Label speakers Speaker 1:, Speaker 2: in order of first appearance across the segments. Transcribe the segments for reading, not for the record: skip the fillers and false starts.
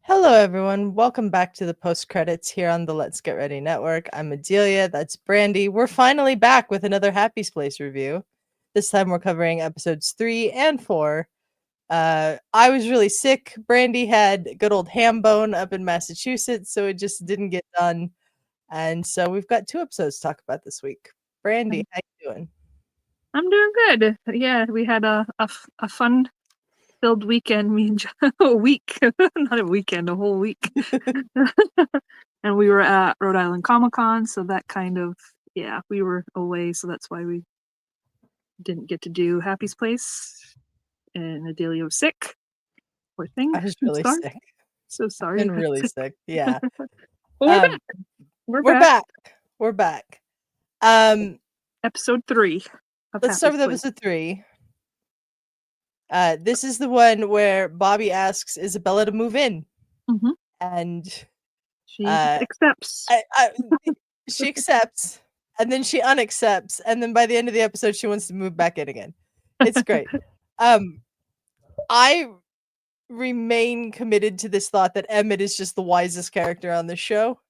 Speaker 1: Hello, everyone. Welcome back to the post credits here on the Let's Get Ready Network. I'm Adelia. That's Brandi. We're finally back with another Happy's Place review. This time we're covering episodes 3 and 4. I was really sick. Brandi had good old ham bone up in Massachusetts, so it just didn't get done. And so we've got 2 episodes to talk about this week. Brandi, how you doing?
Speaker 2: I'm doing good. Yeah, we had a fun-filled weekend. Me and a week, not a weekend, a whole week. And we were at Rhode Island Comic-Con, so that kind of, yeah, we were away, so that's why we didn't get to do Happy's Place. And Adelia was sick. Poor thing.
Speaker 1: I was really sick.
Speaker 2: So sorry.
Speaker 1: I've been really sick. Yeah.
Speaker 2: Well, we're back.
Speaker 1: We're back. We're back.
Speaker 2: Episode 3.
Speaker 1: Let's start with episode 3. This is the one where Bobby asks Isabella to move in.
Speaker 2: Mm-hmm.
Speaker 1: And
Speaker 2: she accepts.
Speaker 1: She accepts, and then she unaccepts, and then by the end of the episode, she wants to move back in again. It's great. I remain committed to this thought that Emmett is just the wisest character on this show,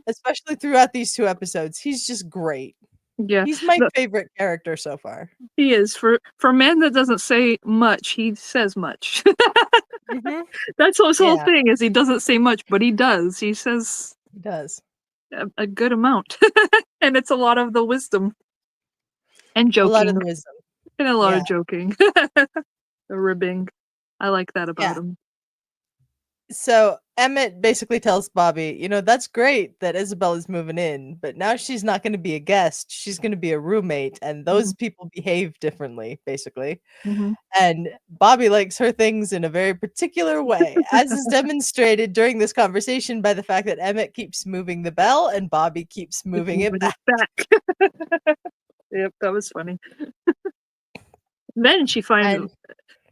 Speaker 1: especially throughout these 2 episodes. He's just great.
Speaker 2: Yeah,
Speaker 1: he's my favorite character so far.
Speaker 2: He is. For a man that doesn't say much, he says much. That's his whole thing, is he doesn't say much, but he does. He says a good amount. And it's a lot of the wisdom and joking.
Speaker 1: A lot of the wisdom.
Speaker 2: And a lot of joking. The ribbing. I like that about him.
Speaker 1: So Emmett basically tells Bobby, that's great that Isabella's moving in, but now she's not going to be a guest. She's going to be a roommate, and those people behave differently, basically. And Bobby likes her things in a very particular way, as is demonstrated during this conversation by the fact that Emmett keeps moving the bell and Bobby keeps moving it back.
Speaker 2: Yep, that was funny. Then she finds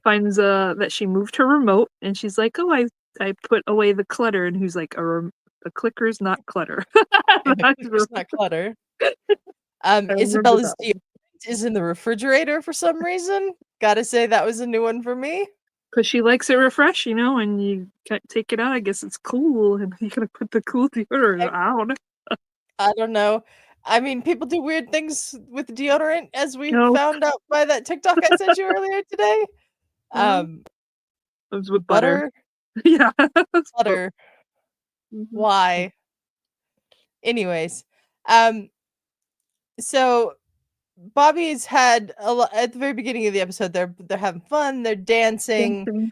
Speaker 2: that she moved her remote, and she's like, "Oh, I put away the clutter," and who's like, "A clicker's not clutter."
Speaker 1: It's not clutter. Isabella's deodorant is in the refrigerator for some reason. Gotta say that was a new one for me.
Speaker 2: Because she likes it refresh, and you can't take it out. I guess it's cool, and you gotta put the cool deodorant out.
Speaker 1: I don't know. I mean, people do weird things with deodorant, as we found out by that TikTok I sent you earlier today.
Speaker 2: It was with butter. Yeah.
Speaker 1: Butter. Why? Anyways, so Bobby's had a lot at the very beginning of the episode. They're having fun. They're dancing.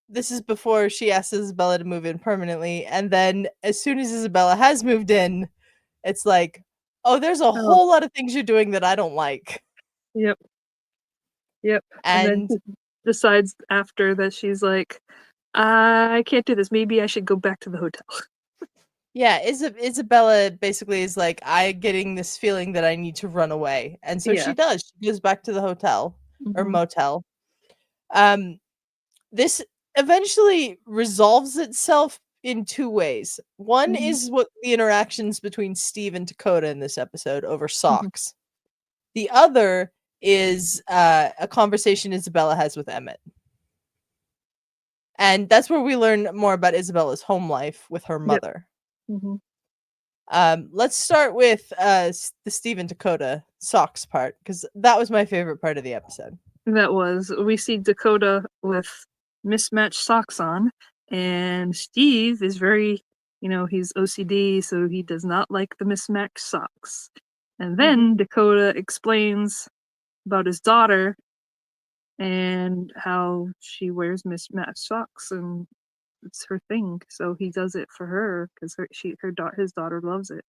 Speaker 1: This is before she asks Isabella to move in permanently, and then as soon as Isabella has moved in, it's like, oh, there's a whole lot of things you're doing that I don't like.
Speaker 2: Yep. And then she decides after that, she's like, I can't do this. Maybe I should go back to the hotel.
Speaker 1: Yeah, Isabella basically is like, I'm getting this feeling that I need to run away. And so she does. She goes back to the hotel or motel. This eventually resolves itself in 2 ways. One is what the interactions between Steve and Dakota in this episode over socks. The other is a conversation Isabella has with Emmett. And that's where we learn more about Isabella's home life with her mother. Let's start with the Steve and Dakota socks part, because that was my favorite part of the episode.
Speaker 2: That was. We see Dakota with mismatched socks on, and Steve is very, he's OCD, so he does not like the mismatched socks. And then Dakota explains about his daughter and how she wears mismatched socks, and it's her thing. So he does it for her because his daughter loves it.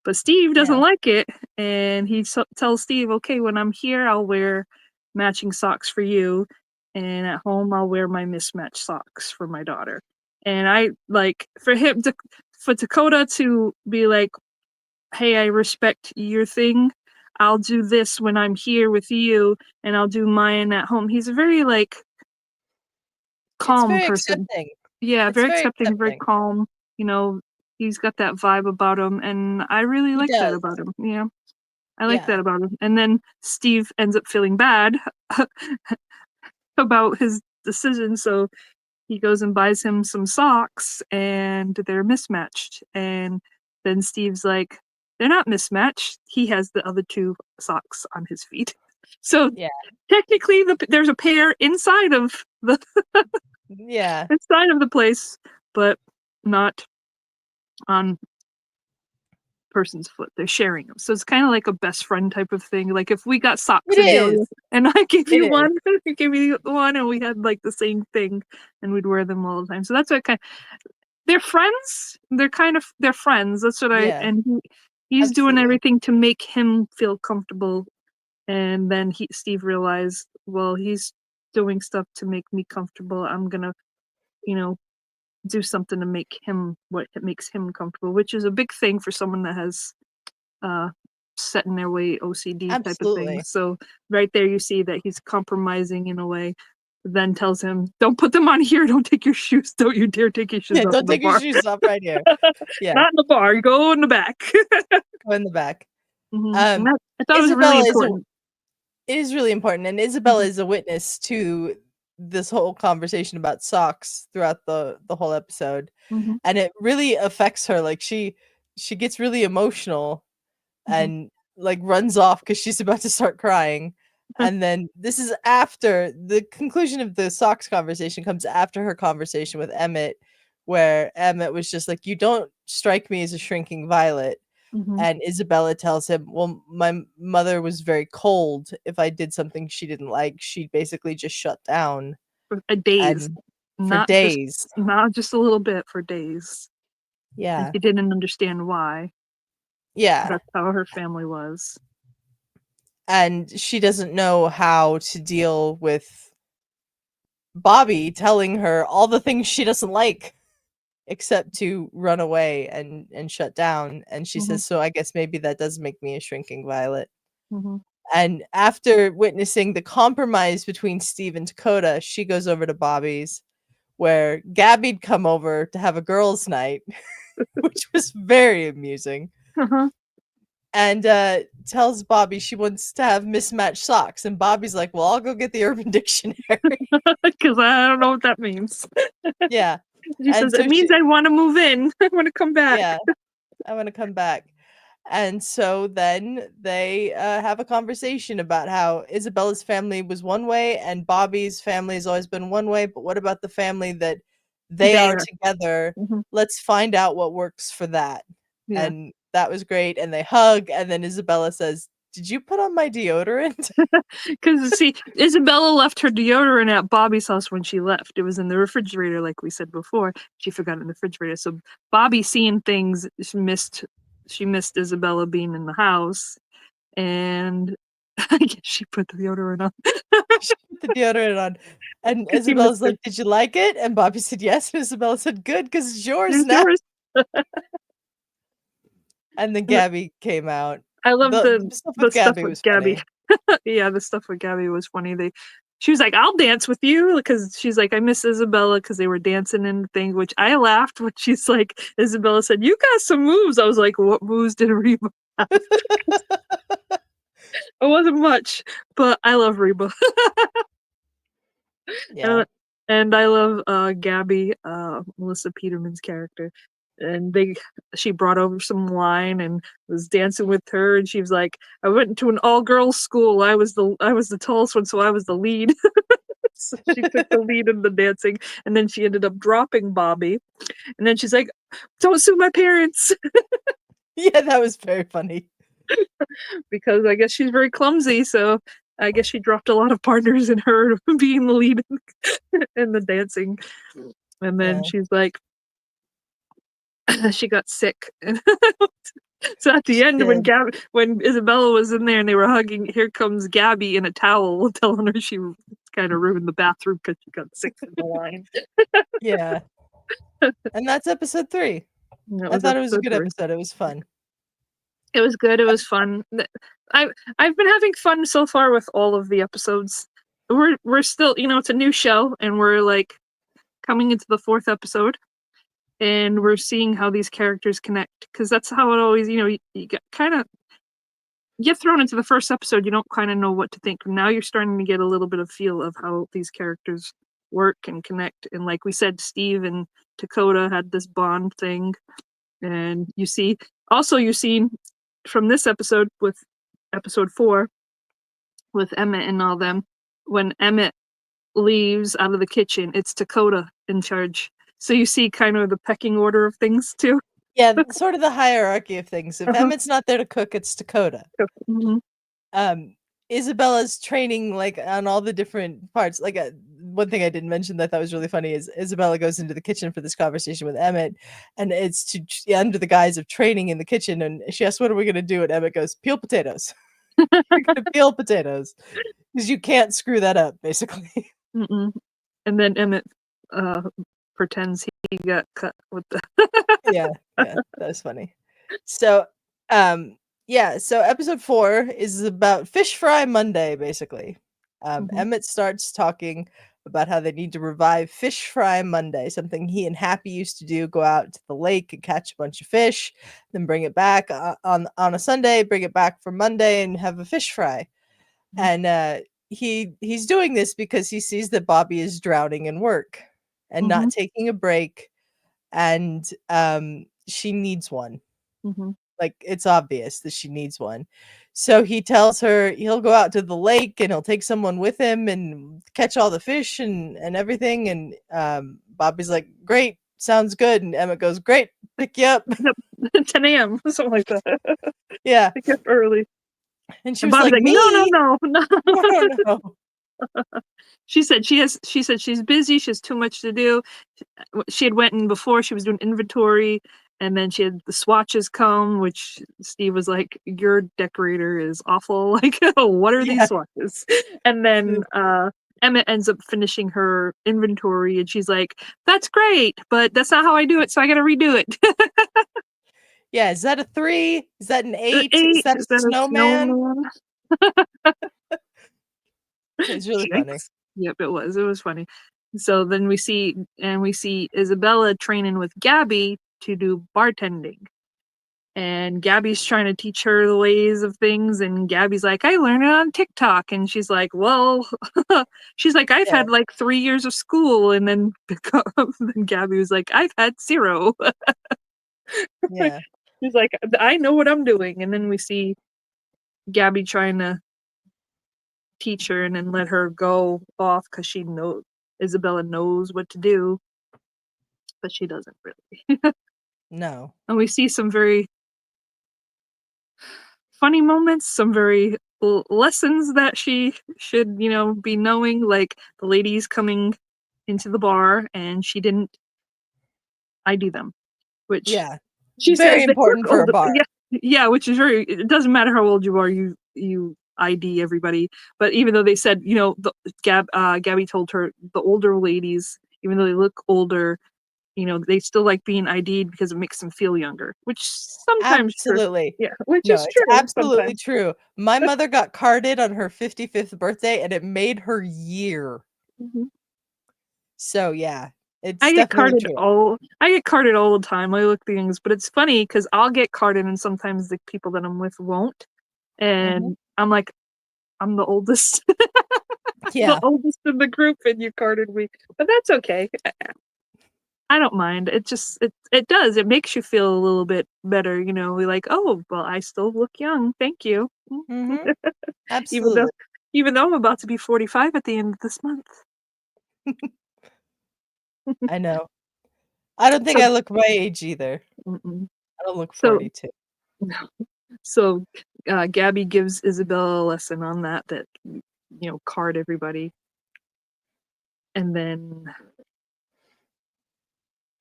Speaker 2: But Steve doesn't like it, and he tells Steve, "Okay, when I'm here, I'll wear matching socks for you, and at home, I'll wear my mismatched socks for my daughter." And I like for Dakota to be like, "Hey, I respect your thing. I'll do this when I'm here with you, and I'll do mine at home." He's a very calm person.
Speaker 1: Accepting.
Speaker 2: Yeah, very accepting, very calm. He's got that vibe about him, and I really like that about him. Yeah. I like that about him. And then Steve ends up feeling bad about his decision, so he goes and buys him some socks, and they're mismatched. And then Steve's like, they're not mismatched. He has the other two socks on his feet. So technically, there's a pair inside of the inside of the place, but not on person's foot. They're sharing them. So it's kind of like a best friend type of thing. Like if we got socks, Adelia, and I gave you one, you gave me one, and we had like the same thing, and we'd wear them all the time. So that's what they're friends. They're friends. That's what and he's doing everything to make him feel comfortable. And then Steve realized, well, he's doing stuff to make me comfortable. I'm gonna, do something to make him what makes him comfortable, which is a big thing for someone that has set in their way OCD type of thing. So right there you see that he's compromising in a way, then tells him, don't put them on here, don't take your shoes, don't you dare take your shoes off.
Speaker 1: Don't take your shoes off right here.
Speaker 2: Not in the bar, go in the back.
Speaker 1: Go in the back.
Speaker 2: I thought it was really important.
Speaker 1: It is really important, and Isabella is a witness to this whole conversation about socks throughout the whole episode, and it really affects her. Like she gets really emotional and like runs off because she's about to start crying. And then this is after the conclusion of the socks conversation comes after her conversation with Emmett, where Emmett was just like, you don't strike me as a shrinking violet. And Isabella tells him, well, my mother was very cold. If I did something she didn't like, she'd basically just shut down.
Speaker 2: For days.
Speaker 1: For days.
Speaker 2: Not just a little bit, for days.
Speaker 1: Yeah.
Speaker 2: And she didn't understand why.
Speaker 1: Yeah.
Speaker 2: That's how her family was.
Speaker 1: And she doesn't know how to deal with Bobby telling her all the things she doesn't like, except to run away and shut down. And she says, so I guess maybe that does make me a shrinking violet. And after witnessing the compromise between Steve and Dakota, she goes over to Bobby's, where Gabby'd come over to have a girls' night, which was very amusing. And tells Bobby she wants to have mismatched socks. And Bobby's like, well, I'll go get the Urban Dictionary.
Speaker 2: Because I don't know what that means.
Speaker 1: Yeah.
Speaker 2: She says, it means I want to move in. I want to come back.
Speaker 1: Yeah, I want to come back. And so then they have a conversation about how Isabella's family was one way and Bobby's family has always been one way. But what about the family that they are together? Let's find out what works for that.
Speaker 2: Yeah.
Speaker 1: And that was great. And they hug. And then Isabella says, did you put on my deodorant?
Speaker 2: Because, see, Isabella left her deodorant at Bobby's house when she left. It was in the refrigerator, like we said before. She forgot it in the refrigerator. So Bobby, seeing things, she missed Isabella being in the house. And I guess she put the deodorant on.
Speaker 1: She put the deodorant on. And Isabella's like, did you like it? And Bobby said yes. And Isabella said, good, because it's yours now. And then Gabby came out.
Speaker 2: I love the
Speaker 1: stuff with Gabby was funny.
Speaker 2: Yeah, the stuff with Gabby was funny. She was like, I'll dance with you, because she's like, I miss Isabella, because they were dancing in the thing, which I laughed when she's like, Isabella said, you got some moves. I was like, what moves did Reba have? It wasn't much, but I love Reba.
Speaker 1: Yeah.
Speaker 2: And I love Gabby, Melissa Peterman's character. And she brought over some wine and was dancing with her, and she was like, I went to an all-girls school. I was the tallest one, so I was the lead. So she took the lead in the dancing, and then she ended up dropping Bobby. And then she's like, don't sue my parents.
Speaker 1: Yeah, that was very funny.
Speaker 2: Because I guess she's very clumsy, so I guess she dropped a lot of partners in her being the lead in the dancing. And then she's like, she got sick. So at the end, when Isabella was in there and they were hugging, here comes Gabby in a towel telling her she kind of ruined the bathroom because she got sick from the wine.
Speaker 1: Yeah. And that's episode 3. I thought it was a good episode. It was fun.
Speaker 2: It was good. It was fun. I've been having fun so far with all of the episodes. We're still, it's a new show, and we're like coming into the 4th episode. And we're seeing how these characters connect, because that's how it always, you get kind of, get thrown into the first episode, you don't kind of know what to think. Now you're starting to get a little bit of feel of how these characters work and connect. And like we said, Steve and Dakota had this bond thing. And you see from this episode with episode 4 with Emmett and all them, when Emmett leaves out of the kitchen, it's Dakota in charge. So you see kind of the pecking order of things too.
Speaker 1: Yeah, sort of the hierarchy of things. If Emmett's not there to cook, it's Dakota.
Speaker 2: Mhm.
Speaker 1: Isabella's training like on all the different parts. Like one thing I didn't mention that I thought was really funny is Isabella goes into the kitchen for this conversation with Emmett, and it's under the guise of training in the kitchen. And she asks, "What are we going to do?" And Emmett goes, "Peel potatoes." You're going to peel potatoes because you can't screw that up, basically.
Speaker 2: Mm-mm. And then Emmett pretends he got cut with the
Speaker 1: Yeah, that was funny. So, so episode 4 is about Fish Fry Monday, basically. Emmett starts talking about how they need to revive Fish Fry Monday, something he and Happy used to do: go out to the lake and catch a bunch of fish, then bring it back on a Sunday, bring it back for Monday, and have a fish fry. And he's doing this because he sees that Bobby is drowning in work and not taking a break, and she needs one. Like, it's obvious that she needs one. So he tells her he'll go out to the lake and he'll take someone with him and catch all the fish and everything. And Bobby's like, "Great, sounds good." And Emmett goes, "Great, pick you up."
Speaker 2: Yep. 10 a.m. something like that.
Speaker 1: Yeah.
Speaker 2: Pick up early.
Speaker 1: And she
Speaker 2: And
Speaker 1: was
Speaker 2: Bobby's
Speaker 1: like,
Speaker 2: like, no.
Speaker 1: "No, no."
Speaker 2: She said she's busy, she has too much to do. She had went in before, she was doing inventory, and then she had the swatches come, which Steve was like, "Your decorator is awful." Like, what are these swatches? And then Emmett ends up finishing her inventory, and she's like, "That's great, but that's not how I do it, so I gotta redo it."
Speaker 1: Yeah, is that a 3? Is that an 8? Is
Speaker 2: 8,
Speaker 1: that a
Speaker 2: is that a
Speaker 1: snowman?
Speaker 2: snowman?
Speaker 1: It's really funny.
Speaker 2: Yikes. Yep, it was funny. So then we see Isabella training with Gabby to do bartending. And Gabby's trying to teach her the ways of things, and Gabby's like, "I learned it on TikTok." And she's like, "Well," she's like, "I've
Speaker 1: Yeah.
Speaker 2: had like 3 years of school." And then then Gabby was like, "I've had 0."
Speaker 1: Yeah.
Speaker 2: She's like, "I know what I'm doing." And then we see Gabby trying to teach her and then let her go off because Isabella knows what to do, but she doesn't really.
Speaker 1: No.
Speaker 2: And we see some very funny moments, some very lessons that she should, be knowing. Like the ladies coming into the bar and she didn't ID them, which
Speaker 1: Yeah.
Speaker 2: she
Speaker 1: Very
Speaker 2: says they
Speaker 1: important
Speaker 2: look
Speaker 1: for a
Speaker 2: old.
Speaker 1: bar.
Speaker 2: Yeah, which is it doesn't matter how old you are, you ID everybody. But even though they said, Gabby told her the older ladies, even though they look older, they still like being ID'd because it makes them feel younger, which sometimes true.
Speaker 1: Absolutely.
Speaker 2: Yeah, which
Speaker 1: No,
Speaker 2: is
Speaker 1: it's
Speaker 2: true
Speaker 1: absolutely
Speaker 2: sometimes.
Speaker 1: true. My mother got carded on her 55th birthday, and it made her year.
Speaker 2: Mhm.
Speaker 1: So, yeah, it's
Speaker 2: I get
Speaker 1: definitely
Speaker 2: carded
Speaker 1: true.
Speaker 2: all the time. I look things, but it's funny because I'll get carded and sometimes the people that I'm with won't.
Speaker 1: Mhm.
Speaker 2: And I'm like, I'm the oldest, the
Speaker 1: Yeah.
Speaker 2: oldest in the group, and you carded me. But that's okay. I don't mind. It does. It makes you feel a little bit better, We're like, oh, well, I still look young. Thank you.
Speaker 1: Mhm.
Speaker 2: Even though
Speaker 1: Absolutely.
Speaker 2: even though I'm about to be 45 at the end of this month.
Speaker 1: I know. I don't think
Speaker 2: So
Speaker 1: I look my age either.
Speaker 2: mm-mm.
Speaker 1: I don't look
Speaker 2: So
Speaker 1: 42.
Speaker 2: so Gabby gives Isabella a lesson on that, card everybody. And then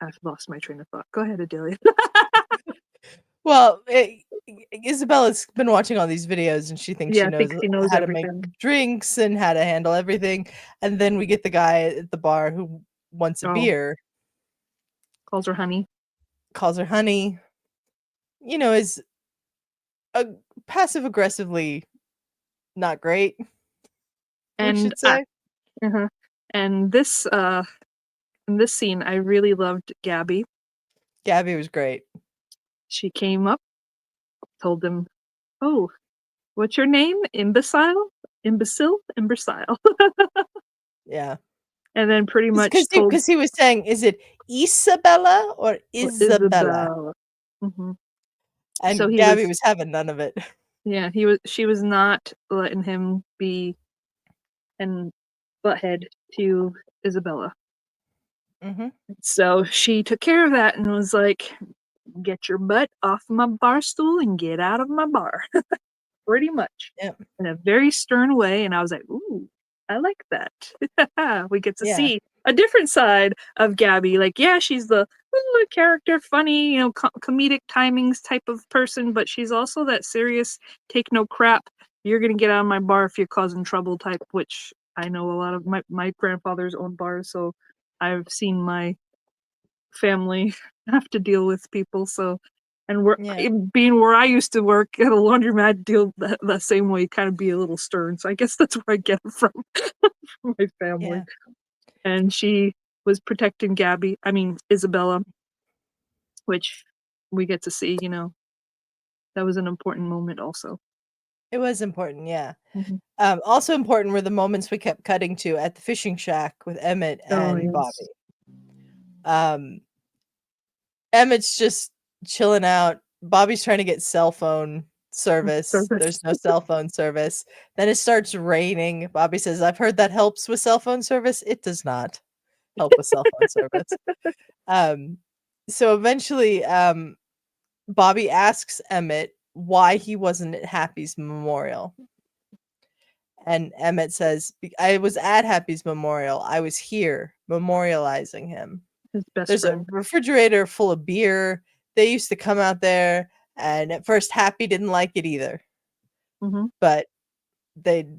Speaker 2: I've lost my train of thought. Go ahead, Adelia.
Speaker 1: Well, Isabella's been watching all these videos, and she thinks
Speaker 2: Yeah,
Speaker 1: she
Speaker 2: I think
Speaker 1: knows
Speaker 2: she knows
Speaker 1: how to make
Speaker 2: everything.
Speaker 1: drinks and how to handle everything, and then we get the guy at the bar who wants a
Speaker 2: Oh,
Speaker 1: beer,
Speaker 2: calls her honey.
Speaker 1: calls her honey, is passive aggressively not great, we
Speaker 2: And
Speaker 1: should say.
Speaker 2: uh and this in this scene, I really loved Gabby.
Speaker 1: Gabby was great.
Speaker 2: She came up, told them, "Oh, What's your name? Imbecile? Imbecile?
Speaker 1: Yeah.
Speaker 2: And then pretty much
Speaker 1: Because
Speaker 2: told
Speaker 1: he was saying, is it Isabella or Isabella?
Speaker 2: Isabel. Mhm. So
Speaker 1: And
Speaker 2: he
Speaker 1: Gabby
Speaker 2: was
Speaker 1: was having none of it.
Speaker 2: yeah, she was not letting him be an butthead to Isabella.
Speaker 1: Hmm.
Speaker 2: So she took care of that and was like, "Get your butt off my bar stool and get out of my bar." Pretty much.
Speaker 1: Yeah.
Speaker 2: In a very stern way, and I was like, "Ooh, I like that." We get to
Speaker 1: Yeah.
Speaker 2: see a different side of Gabby. Like, yeah, she's the ooh, character, funny, comedic timings type of person, but she's also that serious, take no crap. You're gonna get out of my bar if you're causing trouble type. Which I know a lot of my grandfather's owned bars, so I've seen my family have to deal with people. So, and
Speaker 1: Yeah.
Speaker 2: being where I used to work at a laundromat, deal the same way, kind of be a little stern. So I guess that's where I get it from, from my family.
Speaker 1: Yeah.
Speaker 2: And she was protecting Gabby, I mean Isabella, which we get to see. That was an important moment also.
Speaker 1: It was important. Yeah.
Speaker 2: Mhm.
Speaker 1: Also important were the moments we kept cutting to at the fishing shack with Emmett
Speaker 2: Oh
Speaker 1: and
Speaker 2: yes.
Speaker 1: Bobby. Um, Emmett's just chilling out. Bobby's trying to get cell phone service.
Speaker 2: Service.
Speaker 1: There's no cell phone service. Then it starts raining. Bobby says, I've heard that helps with cell phone service. It does not help with cell phone service. Um, so eventually, Bobby asks Emmett why he wasn't at Happy's memorial. And Emmett says, I was at Happy's memorial. I was here memorializing him.
Speaker 2: His best
Speaker 1: There's a
Speaker 2: friend.
Speaker 1: refrigerator full of beer. They used to come out there, and at first Happy didn't like it either,
Speaker 2: Hmm.
Speaker 1: but they'd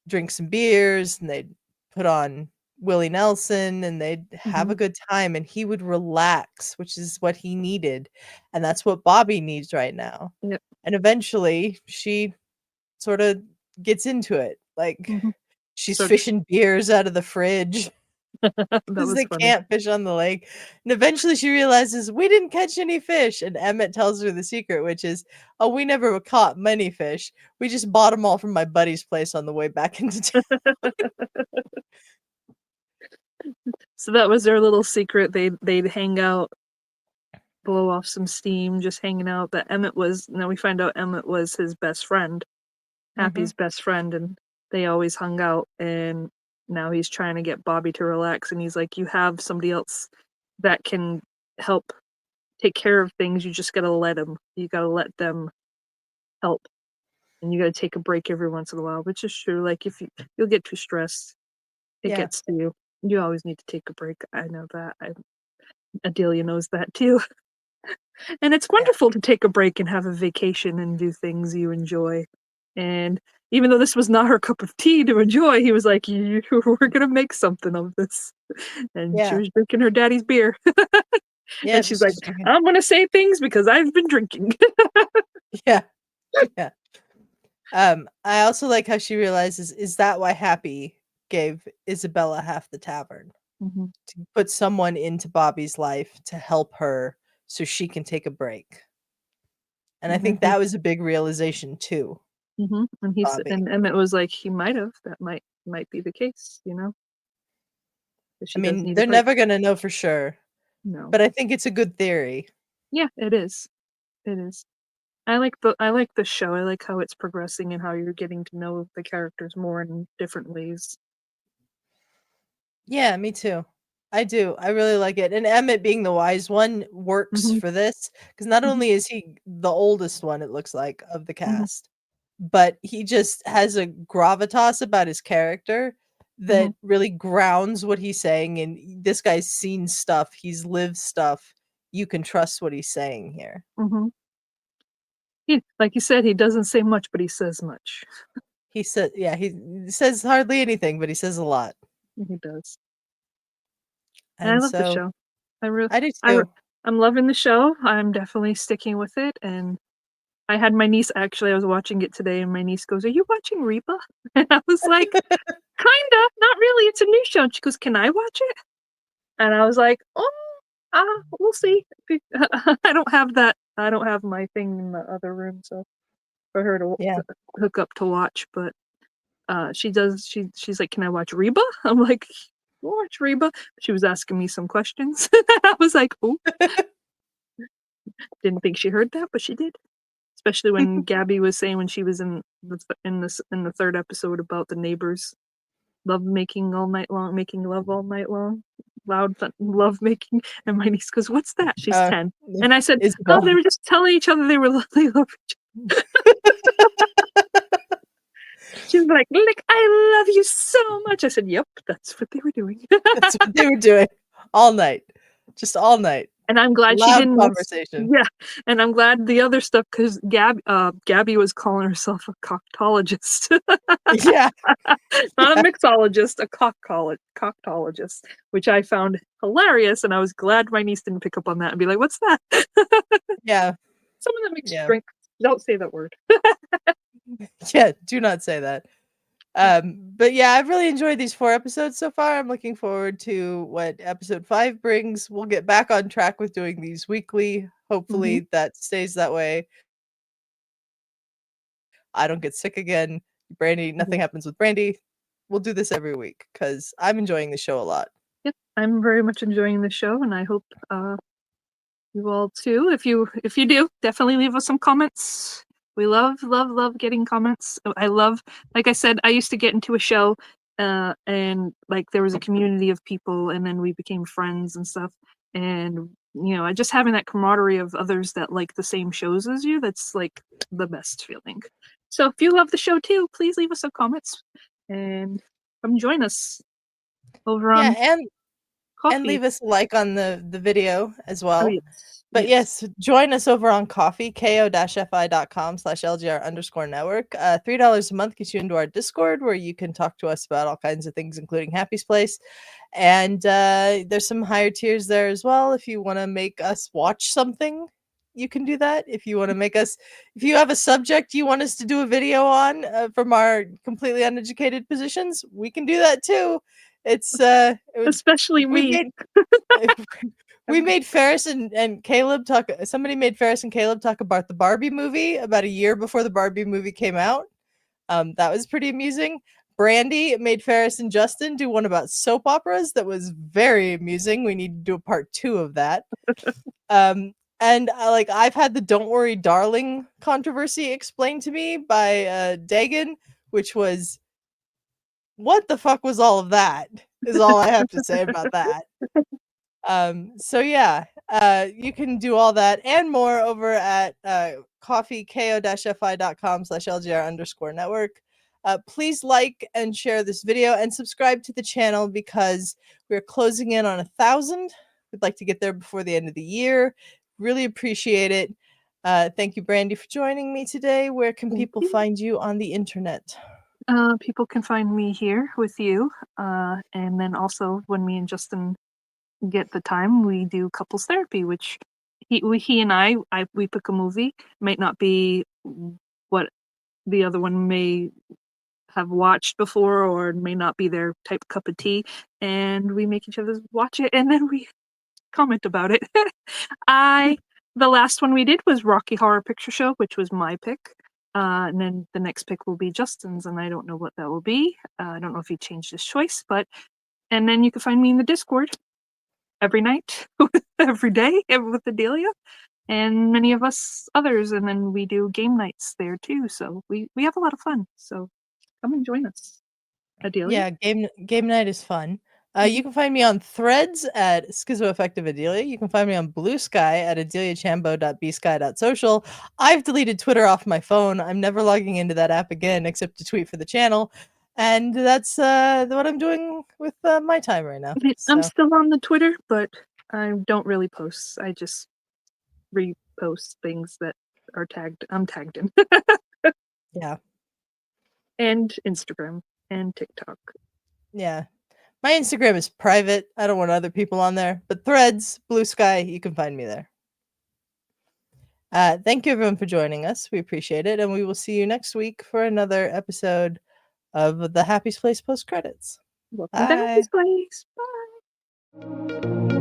Speaker 1: drink some beers and they'd put on Willie Nelson and they'd have
Speaker 2: Hmm.
Speaker 1: a good time and he would relax, which is what he needed. And that's what Bobby needs right now.
Speaker 2: Yep.
Speaker 1: And eventually she sort of gets into it. Like
Speaker 2: Hmm.
Speaker 1: she's
Speaker 2: Starts.
Speaker 1: fishing beers out of the fridge
Speaker 2: That
Speaker 1: because
Speaker 2: was
Speaker 1: they
Speaker 2: funny.
Speaker 1: can't fish on the lake. And eventually she realizes we didn't catch any fish. And Emmett tells her the secret, which is, oh, we never caught many fish. We just bought them all from my buddy's place on the way back into town.
Speaker 2: So that was their little secret. They'd hang out, blow off some steam, just hanging out. That Emmett was. Now we find out Emmett was his best friend,
Speaker 1: Hmm.
Speaker 2: Happy's best friend, and they always hung out. And now he's trying to get Bobby to relax, and he's like, "You have somebody else that can help take care of things. You just gotta let them. You gotta let them help, and you gotta take a break every once in a while." Which is true. Like if you'll get too stressed, it
Speaker 1: Yeah.
Speaker 2: gets to you. You always need to take a break. I know that. Adelia knows that too. And it's
Speaker 1: Yeah.
Speaker 2: wonderful to take a break and have a vacation and do things you enjoy. And even though this was not her cup of tea to enjoy, he was like, we're gonna make something of this. And she
Speaker 1: Yeah.
Speaker 2: was drinking her daddy's beer. And
Speaker 1: Yep.
Speaker 2: she's like,
Speaker 1: She's drinking.
Speaker 2: I'm gonna say things because I've been drinking.
Speaker 1: Yeah. Yeah. I also like how she realizes, is that why Happy gave Isabella half the tavern?
Speaker 2: Mhm,
Speaker 1: To put someone into Bobby's life to help her so she can take a break. And I
Speaker 2: mhm,
Speaker 1: think that was a big realization too,
Speaker 2: mhm.
Speaker 1: Bobby.
Speaker 2: And Emmett was like, he might have. That might be the case, that
Speaker 1: I
Speaker 2: she does
Speaker 1: mean,
Speaker 2: need a
Speaker 1: they're
Speaker 2: break.
Speaker 1: never gonna know for sure,
Speaker 2: No.
Speaker 1: but I think it's a good theory.
Speaker 2: Yeah, it is. It is. I like the show. I like how it's progressing and how you're getting to know the characters more in different ways.
Speaker 1: Yeah, me too. I do. I really like it. And Emmett being the wise one works
Speaker 2: Mhm,
Speaker 1: for this because not
Speaker 2: mhm,
Speaker 1: only is he the oldest one, it looks like, of the
Speaker 2: mhm,
Speaker 1: cast, but he just has a gravitas about his character
Speaker 2: mhm,
Speaker 1: that really grounds what he's saying. And this guy's seen stuff, he's lived stuff. You can trust what he's saying here.
Speaker 2: mhm. Like you said, he doesn't say much, but he says much.
Speaker 1: He said, yeah, he says hardly anything, but he says a lot.
Speaker 2: He does. And I
Speaker 1: And
Speaker 2: love the
Speaker 1: so
Speaker 2: show. I really,
Speaker 1: I do
Speaker 2: I, re-
Speaker 1: too.
Speaker 2: I'm loving the show. I'm definitely sticking with it. And I had my niece actually. I was watching it today, and my niece goes, "Are you watching Reba?" And I was like, "Kinda, not really. It's a new show." And she goes, "Can I watch it?" And I was like, "Oh, we'll see." I don't have that. I don't have my thing in the other room, so for her to hook up to watch, but she's like, "Can I watch Reba?" I'm like, "We'll watch Reba." She was asking me some questions. I was like, "Oh." Didn't think she heard that, but she did. Especially when Gabby was saying when she was in the third episode about the neighbors love making all night long, making love all night long, love making, and my niece goes, "What's that?" She's 10, and I said, "Oh, they were just telling each other they love each other." She was like, "I love you so much." I said, "Yep, that's what they were doing."
Speaker 3: That's what they were doing all night, just all night.
Speaker 2: And I'm glad she
Speaker 3: Loud
Speaker 2: didn't.
Speaker 3: conversation.
Speaker 2: Yeah, and I'm glad the other stuff because Gabby was calling herself a coctologist.
Speaker 3: Yeah,
Speaker 2: Not a mixologist, a coctologist, which I found hilarious, and I was glad my niece didn't pick up on that and be like, "What's that?"
Speaker 3: Yeah,
Speaker 2: Someone that makes drink. Don't say that word.
Speaker 3: Yeah, do not say that. But yeah, I've really enjoyed these 4 episodes so far. I'm looking forward to what episode 5 brings. We'll get back on track with doing these weekly. Hopefully that stays that way. I don't get sick again. Brandi, nothing happens with Brandi. We'll do this every week because I'm enjoying the show a lot.
Speaker 2: Yep, I'm very much enjoying the show, and I hope you all too. If you do, definitely leave us some comments. We love getting comments. I love, like I said, I used to get into a show, and like there was a community of people, and then we became friends and stuff. And just having that camaraderie of others that like the same shows as you, that's like the best feeling. So if you love the show too, please leave us some comments and come join us over on Coffee.
Speaker 3: And leave us a like on the video as well.
Speaker 2: Oh, yes.
Speaker 3: But yes, join us over on Coffee, ko-fi.com/LGR_network. $3 a month gets you into our Discord where you can talk to us about all kinds of things, including Happy's Place. And there's some higher tiers there as well. If you want to make us watch something, you can do that. If you want to if you have a subject you want us to do a video on from our completely uneducated positions, we can do that too.
Speaker 2: Especially me.
Speaker 3: We made Ferris and Caleb talk. Somebody made Ferris and Caleb talk about the Barbie movie about a year before the Barbie movie came out. That was pretty amusing. Brandi made Ferris and Justin do one about soap operas that was very amusing. We need to do a part 2 of that. And I've had the "Don't Worry, Darling" controversy explained to me by Dagan, which was, what the fuck was all of that? Is all I have to say about that. So yeah, you can do all that and more over at coffee, ko-fi.com/LGR_network. Please like and share this video and subscribe to the channel because we're closing in on 1,000. We'd like to get there before the end of the year. Really appreciate it. Thank you, Brandi, for joining me today. Where can people find you on the internet?
Speaker 2: People can find me here with you, and then also when me and Justin get the time, we do couples therapy, which he and I we pick a movie. Might not be what the other one may have watched before, or may not be their type of cup of tea, and we make each other watch it, and then we comment about it. The last one we did was Rocky Horror Picture Show, which was my pick. And then the next pick will be Justin's, and I don't know what that will be. I don't know if he changed his choice, and then you can find me in the Discord every night, every day with Adelia, and many of us others, and then we do game nights there too. So we have a lot of fun. So come and join us, Adelia.
Speaker 3: Yeah, game night is fun. You can find me on Threads at Schizoaffective Adelia. You can find me on Blue Sky at adeliachambo.bsky.social. I've deleted Twitter off my phone. I'm never logging into that app again except to tweet for the channel. And that's what I'm doing with my time right now.
Speaker 2: I'm still on the Twitter, but I don't really post. I just repost things that are tagged. I'm tagged in.
Speaker 3: Yeah.
Speaker 2: And Instagram and TikTok.
Speaker 3: Yeah. My Instagram is private. I don't want other people on there. But Threads, Blue Sky, you can find me there. Thank you everyone for joining us. We appreciate it. And we will see you next week for another episode of the Happy's Place post credits.
Speaker 2: Welcome to Happy's Place. Bye.